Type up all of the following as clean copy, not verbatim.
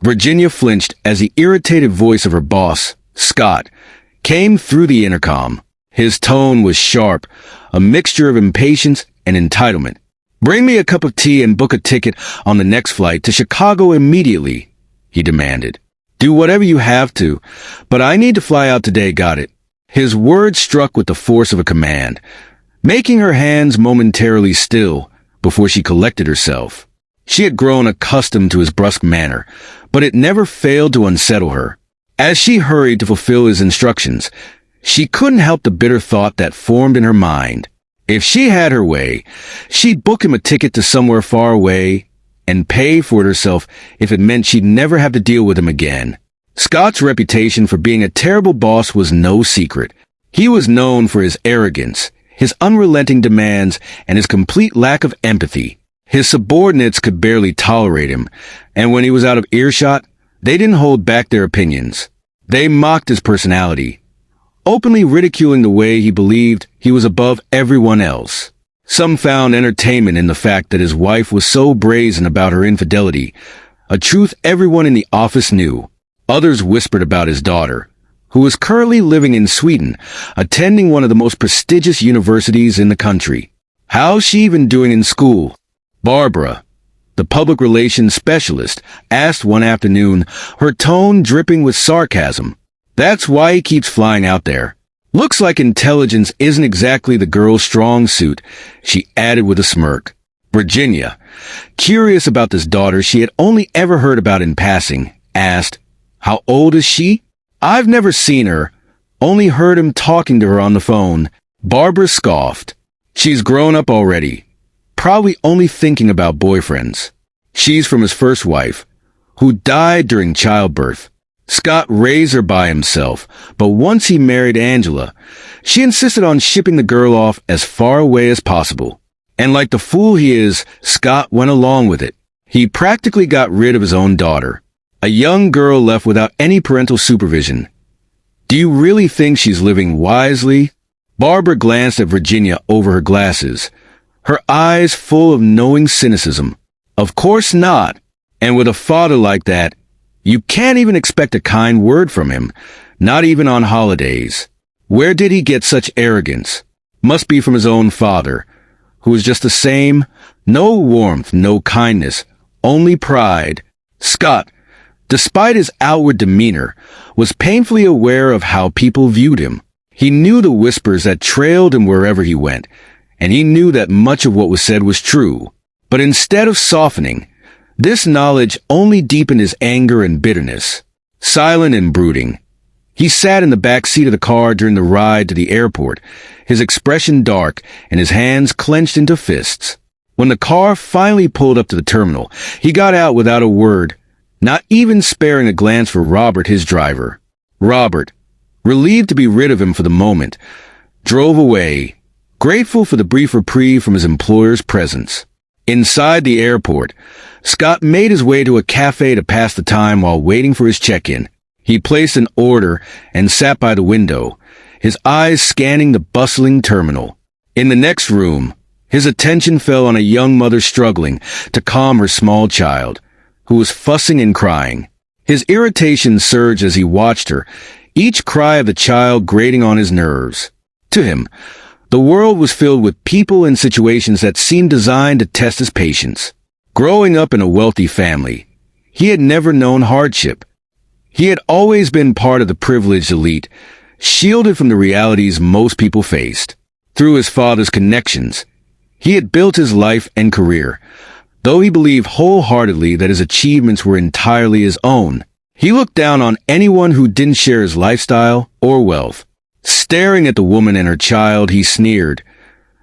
Virginia flinched as the irritated voice of her boss, Scott, came through the intercom. His tone was sharp, a mixture of impatience and entitlement. "Bring me a cup of tea and book a ticket on the next flight to Chicago immediately," he demanded. "Do whatever you have to, but I need to fly out today, got it?" His words struck with the force of a command, making her hands momentarily still before she collected herself. She had grown accustomed to his brusque manner, but it never failed to unsettle her. As she hurried to fulfill his instructions, she couldn't help the bitter thought that formed in her mind. If she had her way, she'd book him a ticket to somewhere far away and pay for it herself if it meant she'd never have to deal with him again. Scott's reputation for being a terrible boss was no secret. He was known for his arrogance, his unrelenting demands, and his complete lack of empathy. His subordinates could barely tolerate him, and when he was out of earshot, they didn't hold back their opinions. They mocked his personality, openly ridiculing the way he believed he was above everyone else. Some found entertainment in the fact that his wife was so brazen about her infidelity, a truth everyone in the office knew. Others whispered about his daughter, who was currently living in Sweden, attending one of the most prestigious universities in the country. "How's she even doing in school?" Barbara, the public relations specialist, asked one afternoon, her tone dripping with sarcasm. "That's why he keeps flying out there. Looks like intelligence isn't exactly the girl's strong suit," she added with a smirk. Virginia, curious about this daughter she had only ever heard about in passing, asked, "How old is she?" "I've never seen her, only heard him talking to her on the phone." Barbara scoffed. "She's grown up already, probably only thinking about boyfriends. She's from his first wife, who died during childbirth. Scott raised her by himself, but once he married Angela, she insisted on shipping the girl off as far away as possible. And like the fool he is, Scott went along with it. He practically got rid of his own daughter, a young girl left without any parental supervision. Do you really think she's living wisely?" Barbara glanced at Virginia over her glasses, her eyes full of knowing cynicism. "Of course not. And with a father like that, you can't even expect a kind word from him, not even on holidays. Where did he get such arrogance? Must be from his own father, who was just the same. No warmth, no kindness, only pride." Scott, despite his outward demeanor, was painfully aware of how people viewed him. He knew the whispers that trailed him wherever he went, and he knew that much of what was said was true. But instead of softening, this knowledge only deepened his anger and bitterness. Silent and brooding, he sat in the back seat of the car during the ride to the airport, his expression dark and his hands clenched into fists. When the car finally pulled up to the terminal, he got out without a word, not even sparing a glance for Robert, his driver. Robert, relieved to be rid of him for the moment, drove away, grateful for the brief reprieve from his employer's presence. Inside the airport, Scott made his way to a cafe to pass the time while waiting for his check-in. He placed an order and sat by the window, his eyes scanning the bustling terminal. In the next room, his attention fell on a young mother struggling to calm her small child, who was fussing and crying. His irritation surged as he watched her, each cry of the child grating on his nerves. To him, the world was filled with people and situations that seemed designed to test his patience. Growing up in a wealthy family, he had never known hardship. He had always been part of the privileged elite, shielded from the realities most people faced. Through his father's connections, he had built his life and career, though he believed wholeheartedly that his achievements were entirely his own. He looked down on anyone who didn't share his lifestyle or wealth. Staring at the woman and her child, he sneered,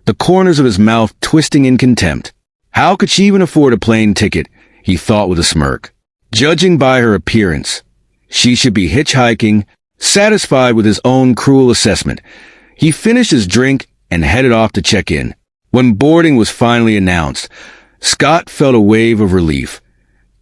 the corners of his mouth twisting in contempt. How could she even afford a plane ticket, he thought with a smirk. Judging by her appearance, she should be hitchhiking. Satisfied with his own cruel assessment, he finished his drink and headed off to check in. When boarding was finally announced, Scott felt a wave of relief,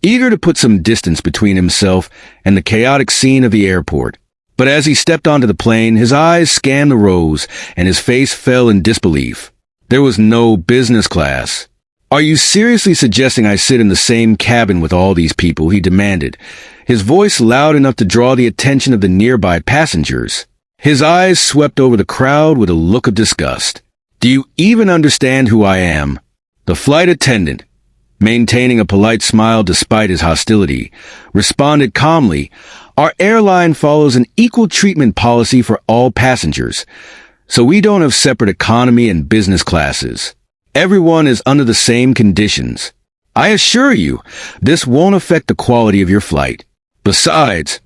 eager to put some distance between himself and the chaotic scene of the airport. But as he stepped onto the plane, his eyes scanned the rows and his face fell in disbelief. There was no business class. Are you seriously suggesting I sit in the same cabin with all these people? He demanded, his voice loud enough to draw the attention of the nearby passengers. His eyes swept over the crowd with a look of disgust. Do you even understand who I am? The flight attendant, maintaining a polite smile despite his hostility, responded calmly, Our airline follows an equal treatment policy for all passengers, so we don't have separate economy and business classes. Everyone is under the same conditions. I assure you, this won't affect the quality of your flight. Besides,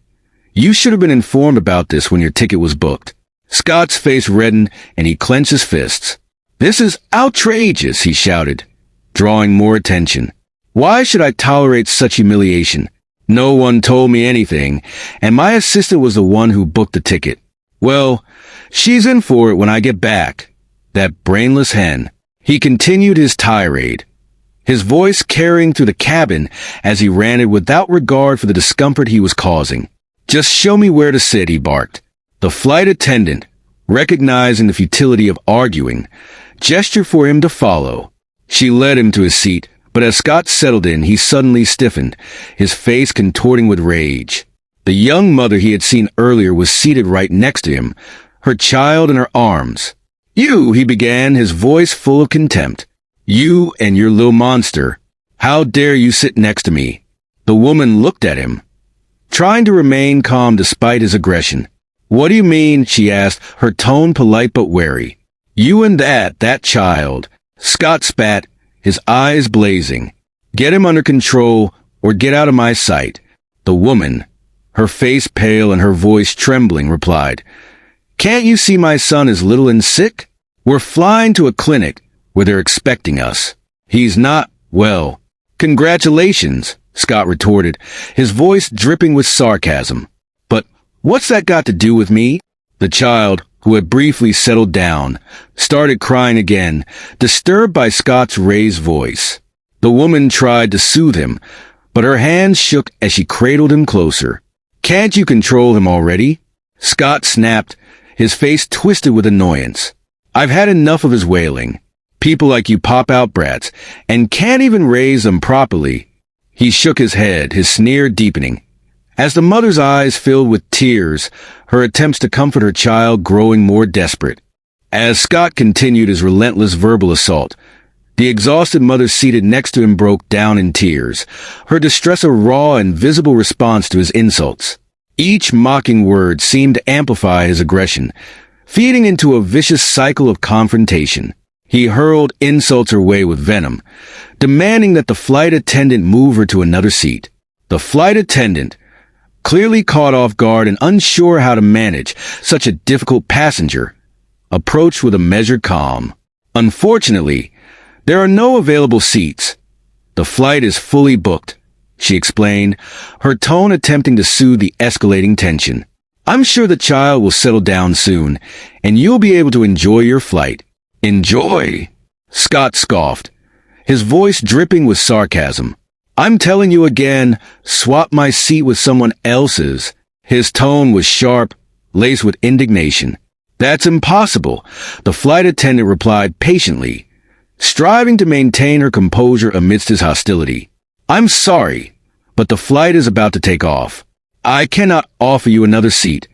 you should have been informed about this when your ticket was booked. Scott's face reddened and he clenched his fists. This is outrageous, he shouted, drawing more attention. Why should I tolerate such humiliation? No one told me anything, and my assistant was the one who booked the ticket. Well, she's in for it when I get back. That brainless hen. He continued his tirade, his voice carrying through the cabin as he ranted without regard for the discomfort he was causing. Just show me where to sit, he barked. The flight attendant, recognizing the futility of arguing, gestured for him to follow. She led him to his seat, but as Scott settled in, he suddenly stiffened, his face contorting with rage. The young mother he had seen earlier was seated right next to him, her child in her arms. You, he began, his voice full of contempt. You and your little monster. How dare you sit next to me? The woman looked at him, trying to remain calm despite his aggression. What do you mean? She asked, her tone polite but wary. You and that child. Scott spat, his eyes blazing. Get him under control or get out of my sight. The woman, her face pale and her voice trembling, replied, Can't you see my son is little and sick? We're flying to a clinic where they're expecting us. He's not well. Congratulations, Scott retorted, his voice dripping with sarcasm. But what's that got to do with me? The child, who had briefly settled down, started crying again, disturbed by Scott's raised voice. The woman tried to soothe him, but her hands shook as she cradled him closer. Can't you control him already? Scott snapped, his face twisted with annoyance. I've had enough of his wailing. People like you pop out brats and can't even raise them properly. He shook his head, his sneer deepening. As the mother's eyes filled with tears, her attempts to comfort her child growing more desperate. As Scott continued his relentless verbal assault, the exhausted mother seated next to him broke down in tears, her distress a raw and visible response to his insults. Each mocking word seemed to amplify his aggression, feeding into a vicious cycle of confrontation. He hurled insults her way with venom, demanding that the flight attendant move her to another seat. The flight attendant, clearly caught off guard and unsure how to manage such a difficult passenger, approached with a measured calm. Unfortunately, there are no available seats. The flight is fully booked, she explained, her tone attempting to soothe the escalating tension. I'm sure the child will settle down soon, and you'll be able to enjoy your flight. Enjoy? Scott scoffed, his voice dripping with sarcasm. I'm telling you again, swap my seat with someone else's. His tone was sharp, laced with indignation. That's impossible, the flight attendant replied patiently, striving to maintain her composure amidst his hostility. I'm sorry, but the flight is about to take off. I cannot offer you another seat,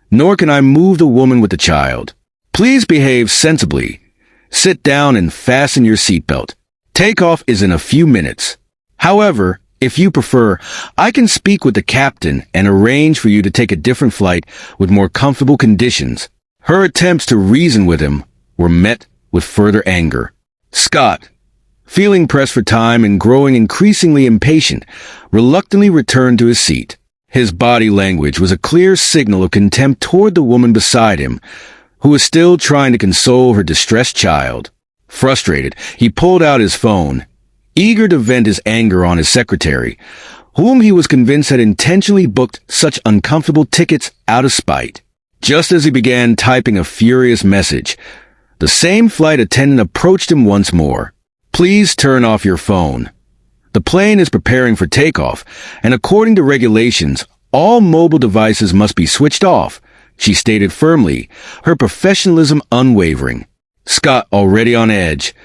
nor can I move the woman with the child. Please behave sensibly. Sit down and fasten your seatbelt. Takeoff is in a few minutes. However, if you prefer, I can speak with the captain and arrange for you to take a different flight with more comfortable conditions. Her attempts to reason with him were met with further anger. Scott, feeling pressed for time and growing increasingly impatient, reluctantly returned to his seat. His body language was a clear signal of contempt toward the woman beside him, who was still trying to console her distressed child. Frustrated, he pulled out his phone, eager to vent his anger on his secretary, whom he was convinced had intentionally booked such uncomfortable tickets out of spite. Just as he began typing a furious message, the same flight attendant approached him once more. Please turn off your phone. The plane is preparing for takeoff, and according to regulations, all mobile devices must be switched off, she stated firmly, her professionalism unwavering. Scott, already on edge,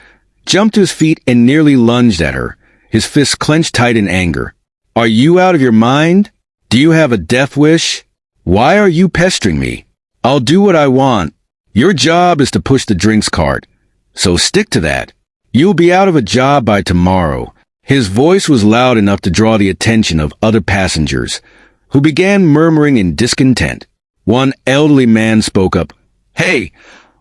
jumped to his feet and nearly lunged at her, his fists clenched tight in anger. Are you out of your mind? Do you have a death wish? Why are you pestering me? I'll do what I want. Your job is to push the drinks cart, so stick to that. You'll be out of a job by tomorrow. His voice was loud enough to draw the attention of other passengers, who began murmuring in discontent. One elderly man spoke up. Hey,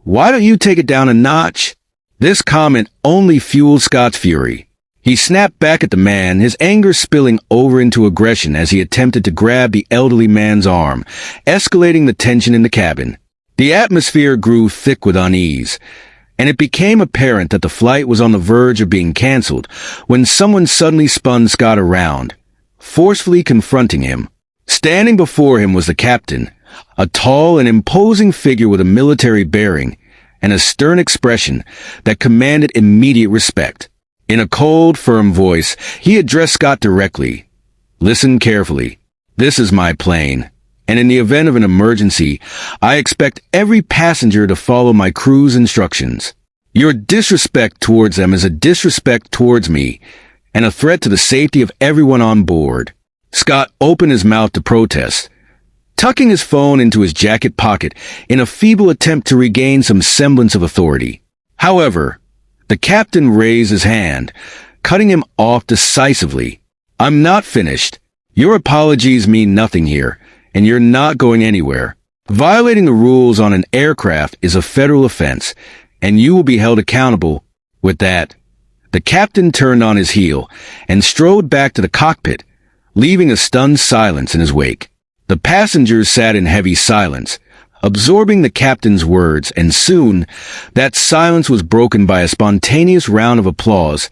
why don't you take it down a notch? This comment only fueled Scott's fury. He snapped back at the man, his anger spilling over into aggression as he attempted to grab the elderly man's arm, escalating the tension in the cabin. The atmosphere grew thick with unease, and it became apparent that the flight was on the verge of being canceled when someone suddenly spun Scott around, forcefully confronting him. Standing before him was the captain, a tall and imposing figure with a military bearing and a stern expression that commanded immediate respect. In a cold, firm voice, he addressed Scott directly. Listen carefully. This is my plane, and in the event of an emergency, I expect every passenger to follow my crew's instructions. Your disrespect towards them is a disrespect towards me, and a threat to the safety of everyone on board. Scott opened his mouth to protest, tucking his phone into his jacket pocket in a feeble attempt to regain some semblance of authority. However, the captain raised his hand, cutting him off decisively. I'm not finished. Your apologies mean nothing here, and you're not going anywhere. Violating the rules on an aircraft is a federal offense, and you will be held accountable. With that, the captain turned on his heel and strode back to the cockpit, leaving a stunned silence in his wake. The passengers sat in heavy silence, absorbing the captain's words, and soon that silence was broken by a spontaneous round of applause,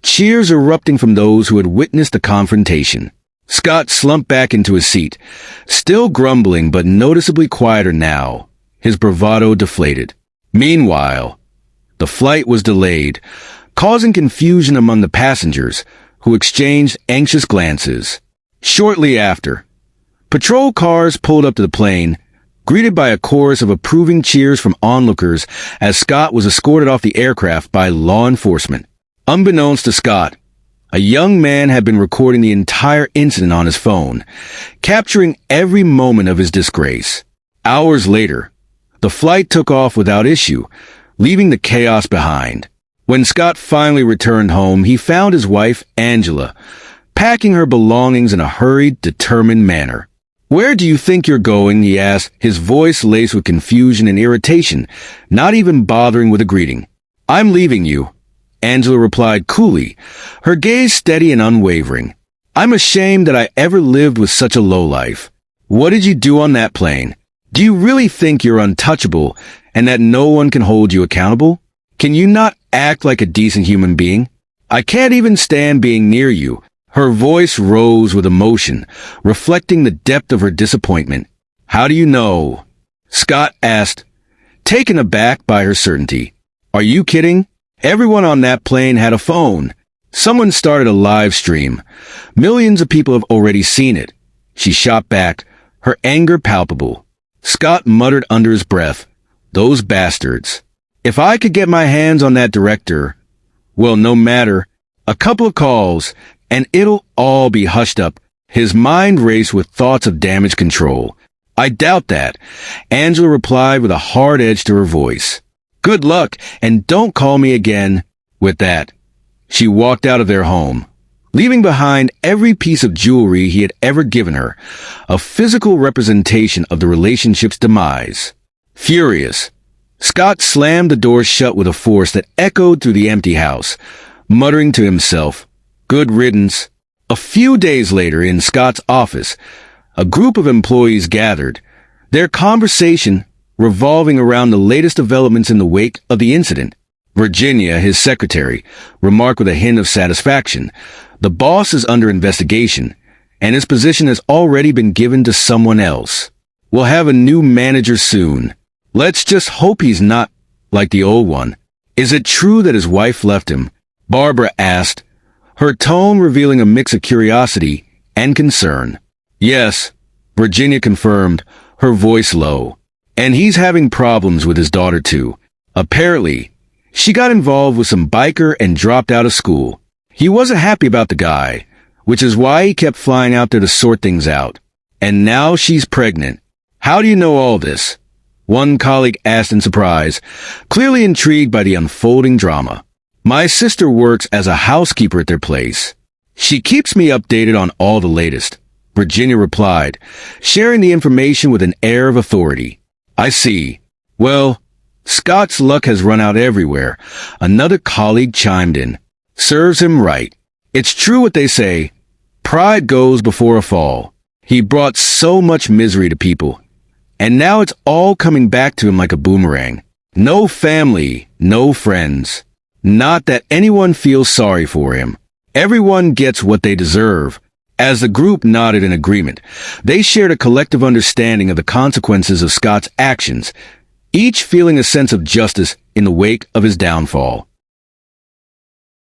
cheers erupting from those who had witnessed the confrontation. Scott slumped back into his seat, still grumbling but noticeably quieter now, his bravado deflated. Meanwhile, the flight was delayed, causing confusion among the passengers, who exchanged anxious glances. Shortly after, patrol cars pulled up to the plane, greeted by a chorus of approving cheers from onlookers as Scott was escorted off the aircraft by law enforcement. Unbeknownst to Scott, a young man had been recording the entire incident on his phone, capturing every moment of his disgrace. Hours later, the flight took off without issue, leaving the chaos behind. When Scott finally returned home, he found his wife, Angela, packing her belongings in a hurried, determined manner. Where do you think you're going? He asked, his voice laced with confusion and irritation, not even bothering with a greeting. I'm leaving you, Angela replied coolly, her gaze steady and unwavering. I'm ashamed that I ever lived with such a lowlife. What did you do on that plane? Do you really think you're untouchable and that no one can hold you accountable? Can you not act like a decent human being? I can't even stand being near you. Her voice rose with emotion, reflecting the depth of her disappointment. How do you know? Scott asked, taken aback by her certainty. Are you kidding? Everyone on that plane had a phone. Someone started a live stream. Millions of people have already seen it. She shot back, her anger palpable. Scott muttered under his breath, those bastards. If I could get my hands on that director, well, no matter, a couple of calls, and it'll all be hushed up. His mind raced with thoughts of damage control. I doubt that, Angela replied with a hard edge to her voice. Good luck, and don't call me again. With that, she walked out of their home, leaving behind every piece of jewelry he had ever given her, a physical representation of the relationship's demise. Furious, Scott slammed the door shut with a force that echoed through the empty house, muttering to himself, good riddance. A few days later, in Scott's office, a group of employees gathered, their conversation revolving around the latest developments in the wake of the incident. Virginia, his secretary, remarked with a hint of satisfaction, the boss is under investigation, and his position has already been given to someone else. We'll have a new manager soon. Let's just hope he's not like the old one. Is it true that his wife left him? Barbara asked, her tone revealing a mix of curiosity and concern. Yes, Virginia confirmed, her voice low. And he's having problems with his daughter too. Apparently, She got involved with some biker and dropped out of school. He wasn't happy about the guy, which is why he kept flying out there to sort things out. And now she's pregnant. How do you know all this? One colleague asked in surprise, clearly intrigued by the unfolding drama. My sister works as a housekeeper at their place. She keeps me updated on all the latest, Virginia replied, sharing the information with an air of authority. I see. Well, Scott's luck has run out everywhere. Another colleague chimed in. Serves him right. It's true what they say. Pride goes before a fall. He brought so much misery to people. And now it's all coming back to him like a boomerang. No family, no friends. Not that anyone feels sorry for him. Everyone gets what they deserve. As the group nodded in agreement, they shared a collective understanding of the consequences of Scott's actions, each feeling a sense of justice in the wake of his downfall.